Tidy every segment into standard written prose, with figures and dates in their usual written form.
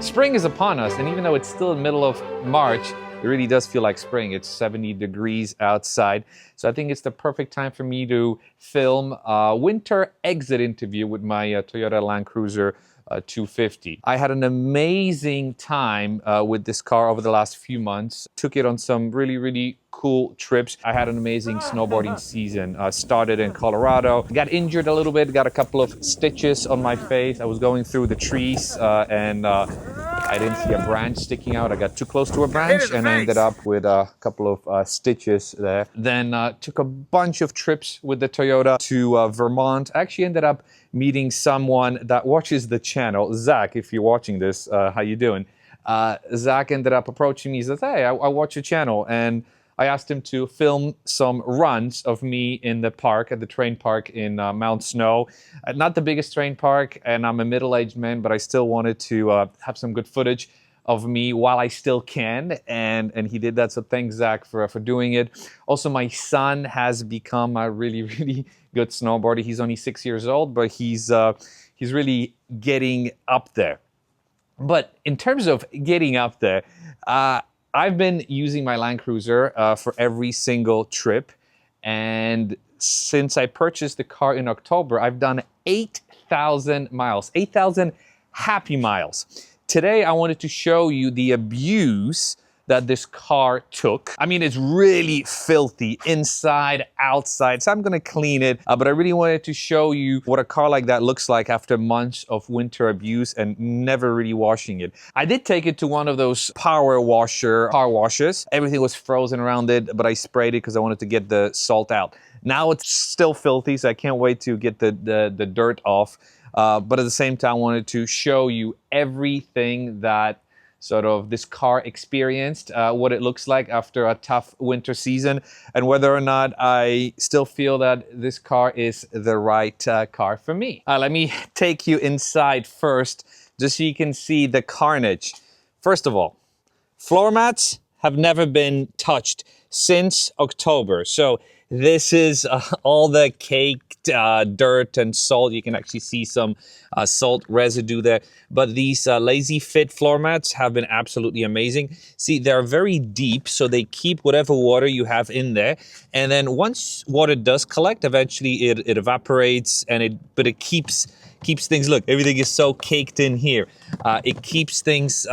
Spring is upon us, and even though it's still the middle of March, it really does feel like spring. It's 70 degrees outside. So I think it's the perfect time for me to film a winter exit interview with my Toyota Land Cruiser 250. I had an amazing time with this car over the last few months. Took it on some really cool trips. I had an amazing snowboarding season. Started in Colorado. Got injured a little bit, got a couple of stitches on my face. I was going through the trees and I didn't see a branch sticking out. I got too close to a branch and I ended up with a couple of stitches there. Then took a bunch of trips with the Toyota to Vermont. I actually ended up meeting someone that watches the channel. Zach, if you're watching this, how you doing? Zach ended up approaching me. He says, hey, I watch your channel. And I asked him to film some runs of me in the park, at the terrain park in Mount Snow. Not the biggest terrain park, and I'm a middle-aged man, but I still wanted to have some good footage of me while I still can, and he did that, so thanks, Zach, for doing it. Also, my son has become a really good snowboarder. He's only 6 years old, but he's really getting up there. But in terms of getting up there, I've been using my Land Cruiser for every single trip, and since I purchased the car in October, I've done 8,000 miles, 8,000 happy miles. Today, I wanted to show you the abuse that this car took. I mean, it's really filthy inside, outside, so I'm gonna clean it, but I really wanted to show you what a car like that looks like after months of winter abuse and never really washing it. I did take it to one of those car washes. Everything was frozen around it, but I sprayed it because I wanted to get the salt out. Now it's still filthy, so I can't wait to get the dirt off. But at the same time, I wanted to show you everything that sort of this car experienced, what it looks like after a tough winter season, and whether or not I still feel that this car is the right car for me. Let me take you inside first, just so you can see the carnage. First of all, floor mats have never been touched since October. So this is all the caked dirt and salt. You can actually see some salt residue there. But these Lazy Fit floor mats have been absolutely amazing. See, they're very deep, so they keep whatever water you have in there. And then once water does collect, eventually it evaporates, and but it keeps things, look, everything is so caked in here. It keeps things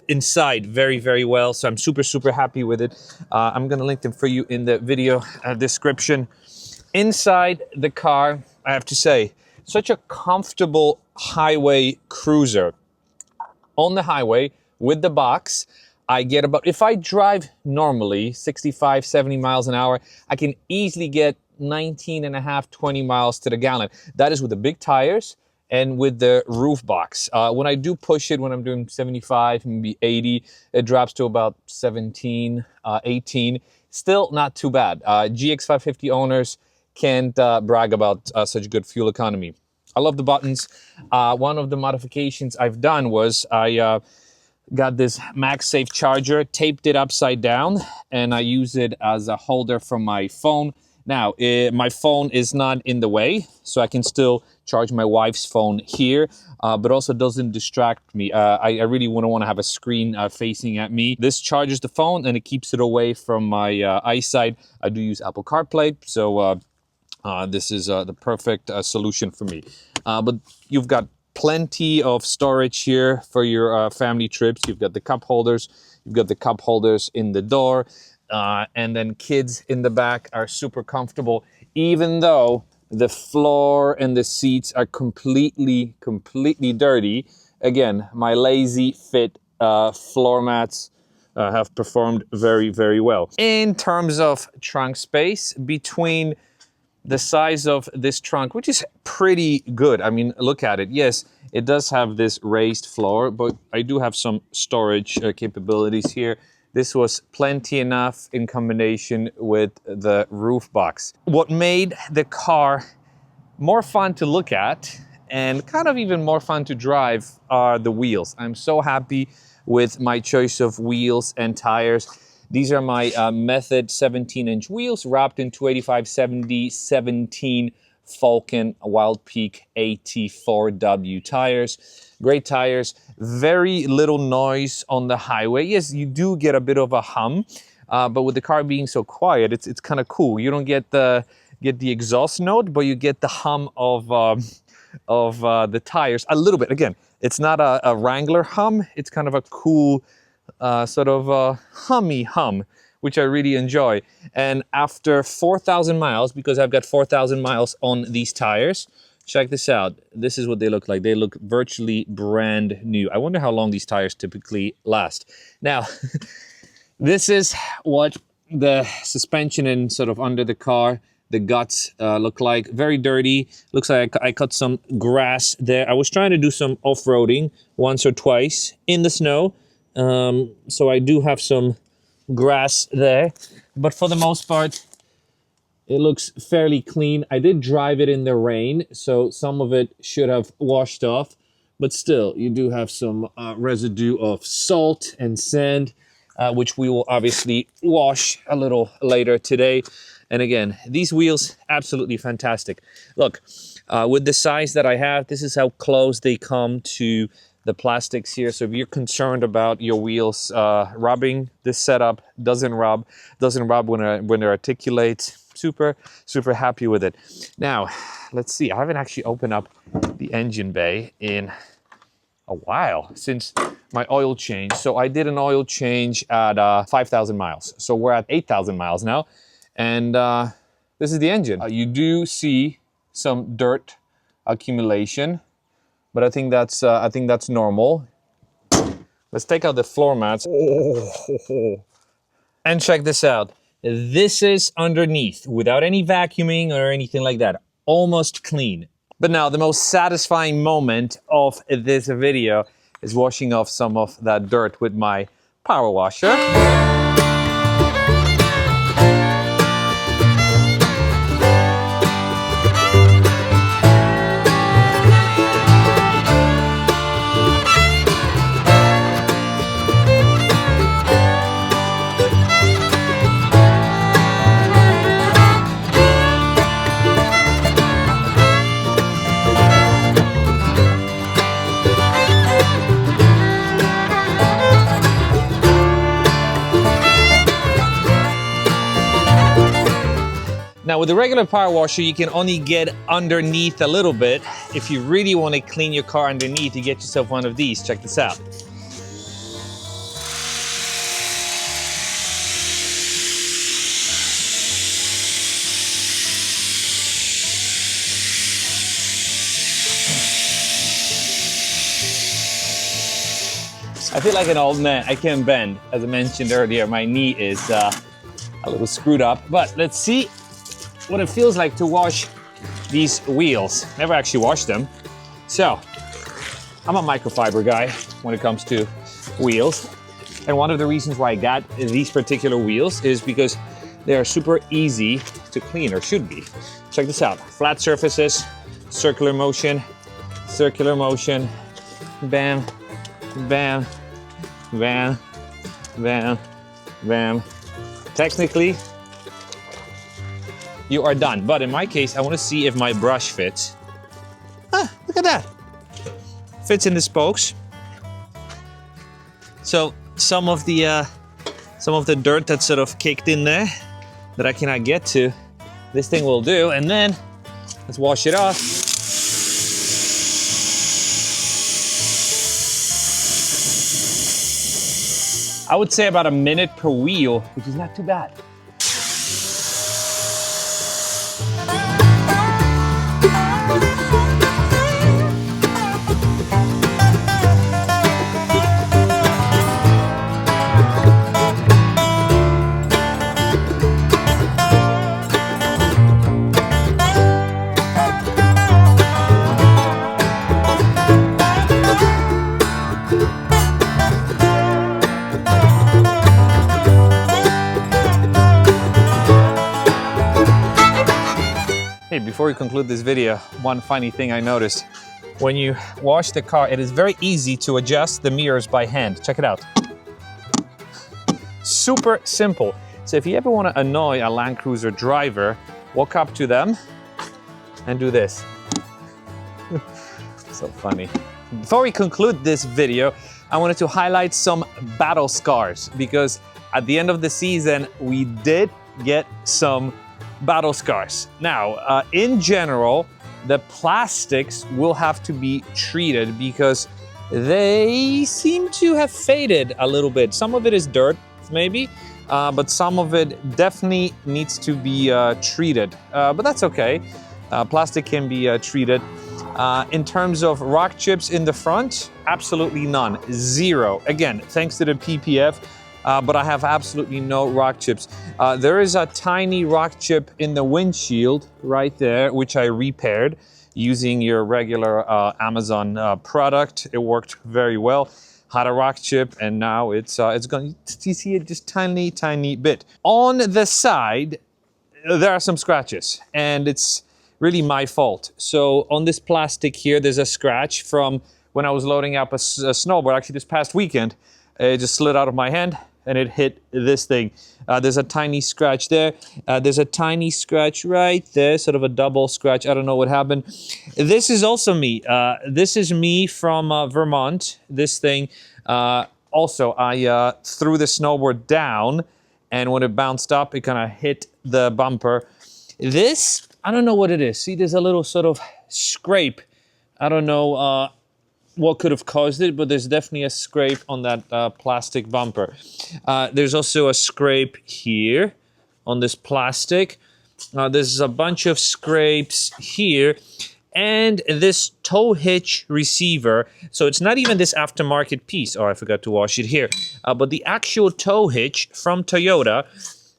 inside very well, so I'm super happy with it. I'm gonna link them for you in the video description. Inside the car, I have to say, such a comfortable highway cruiser. On the highway with the box, I get about, if I drive normally 65, 70 miles an hour, I can easily get 19.5, 20 miles to the gallon. That is with the big tires and with the roof box. When I do push it, when I'm doing 75, maybe 80, it drops to about 17, 18. Still not too bad. GX550 owners can't brag about such good fuel economy. I love the buttons. One of the modifications I've done was I got this MagSafe charger, taped it upside down, and I use it as a holder for my phone. Now, my phone is not in the way, so I can still charge my wife's phone here, but also doesn't distract me. I really wouldn't want to have a screen facing at me. This charges the phone and it keeps it away from my eyesight. I do use Apple CarPlay, so this is the perfect solution for me. But you've got plenty of storage here for your family trips. You've got the cup holders. You've got the cup holders in the door. And then kids in the back are super comfortable, even though the floor and the seats are completely dirty. Again, my Lazy Fit floor mats have performed very well. In terms of trunk space, between the size of this trunk, which is pretty good. I mean, look at it. Yes, it does have this raised floor, but I do have some storage capabilities here. This was plenty enough in combination with the roof box. What made the car more fun to look at and kind of even more fun to drive are the wheels. I'm so happy with my choice of wheels and tires. These are my Method 17-inch wheels wrapped in 285/70 17 Falcon Wild Peak AT4W tires. great tires, very little noise on the highway. Yes, you do get a bit of a hum, but with the car being so quiet, it's kind of cool. You don't get the exhaust note, but you get the hum of the tires a little bit. Again, it's not a Wrangler hum. It's kind of a cool sort of hummy hum, which I really enjoy. And after 4,000 miles, because I've got 4,000 miles on these tires, check this out. This is what they look like. They look virtually brand new. I wonder how long these tires typically last. Now, this is what the suspension and sort of under the car, the guts look like. Very dirty. Looks like I cut some grass there. I was trying to do some off-roading once or twice in the snow. So I do have some grass there, but for the most part it looks fairly clean. I did drive it in the rain, so some of it should have washed off, but still you do have some residue of salt and sand, which we will obviously wash a little later today. And again, these wheels, absolutely fantastic. Look, with the size that I have, this is how close they come to the plastics here. So if you're concerned about your wheels rubbing, this setup doesn't rub when they're articulate. Super happy with it. Now, let's see. I haven't actually opened up the engine bay in a while, since my oil change. So I did an oil change at 5,000 miles. So we're at 8,000 miles now. And this is the engine. You do see some dirt accumulation, but I think that's normal. Let's take out the floor mats. Oh. And check this out. This is underneath, without any vacuuming or anything like that. Almost clean. But now the most satisfying moment of this video is washing off some of that dirt with my power washer. Now with the regular power washer, you can only get underneath a little bit. If you really want to clean your car underneath, you get yourself one of these. Check this out. I feel like an old man. I can't bend. As I mentioned earlier, my knee is a little screwed up. But let's see what it feels like to wash these wheels. Never actually washed them. So, I'm a microfiber guy when it comes to wheels. And one of the reasons why I got these particular wheels is because they are super easy to clean, or should be. Check this out. Flat surfaces, circular motion, bam, bam, bam, bam, bam. Technically, you are done. But in my case, I want to see if my brush fits. Ah, look at that. Fits in the spokes. So some of the dirt that's sort of caked in there that I cannot get to, this thing will do. And then let's wash it off. I would say about a minute per wheel, which is not too bad. Hey, before we conclude this video, one funny thing I noticed. When you wash the car, it is very easy to adjust the mirrors by hand. Check it out. Super simple. So if you ever want to annoy a Land Cruiser driver, walk up to them and do this. So funny. Before we conclude this video, I wanted to highlight some battle scars because at the end of the season, we did get some battle scars. Now, in general, the plastics will have to be treated because they seem to have faded a little bit. Some of it is dirt, maybe, but some of it definitely needs to be treated. But that's okay. Plastic can be treated. In terms of rock chips in the front, absolutely none. Zero. Again, thanks to the PPF, but I have absolutely no rock chips. There is a tiny rock chip in the windshield right there, which I repaired using your regular Amazon product. It worked very well. Had a rock chip, and now it's going. You see it just tiny bit. On the side, there are some scratches, and it's really my fault. So on this plastic here, there's a scratch from when I was loading up a snowboard. Actually, this past weekend, it just slid out of my hand and it hit this thing. There's a tiny scratch there. There's a tiny scratch right there, sort of a double scratch. I don't know what happened. This is also me. This is me from Vermont. This thing. Also, I threw the snowboard down, and when it bounced up, it kind of hit the bumper. This, I don't know what it is. See, there's a little sort of scrape. I don't know what could have caused it, but there's definitely a scrape on that plastic bumper. There's also a scrape here on this plastic. There's a bunch of scrapes here. And this tow hitch receiver. So it's not even this aftermarket piece. Oh, I forgot to wash it here. But the actual tow hitch from Toyota,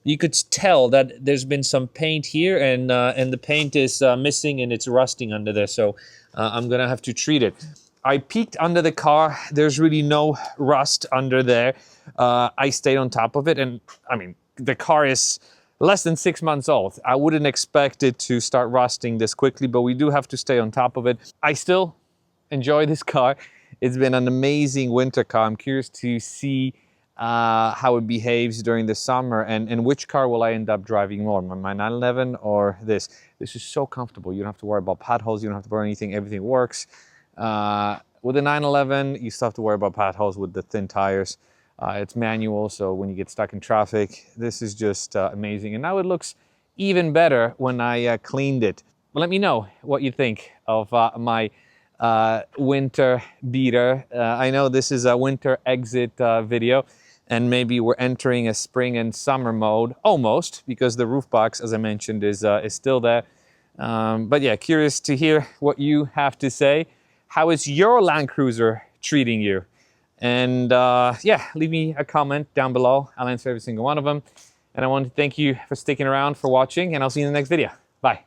you could tell that there's been some paint here, and the paint is missing and it's rusting under there. So I'm gonna have to treat it. I peeked under the car. There's really no rust under there. I stayed on top of it, and I mean, the car is less than 6 months old. I wouldn't expect it to start rusting this quickly, but we do have to stay on top of it. I still enjoy this car. It's been an amazing winter car. I'm curious to see how it behaves during the summer, and which car will I end up driving more, my 911 or this. This is so comfortable. You don't have to worry about potholes. You don't have to worry anything. Everything works. With the 911, you still have to worry about potholes with the thin tires. It's manual, so when you get stuck in traffic, this is just amazing. And now it looks even better when I cleaned it. But let me know what you think of my winter beater. I know this is a winter exit video, and maybe we're entering a spring and summer mode, almost, because the roof box, as I mentioned, is still there. But yeah, curious to hear what you have to say. How is your Land Cruiser treating you? And yeah, leave me a comment down below. I'll answer every single one of them. And I want to thank you for sticking around, for watching, and I'll see you in the next video. Bye.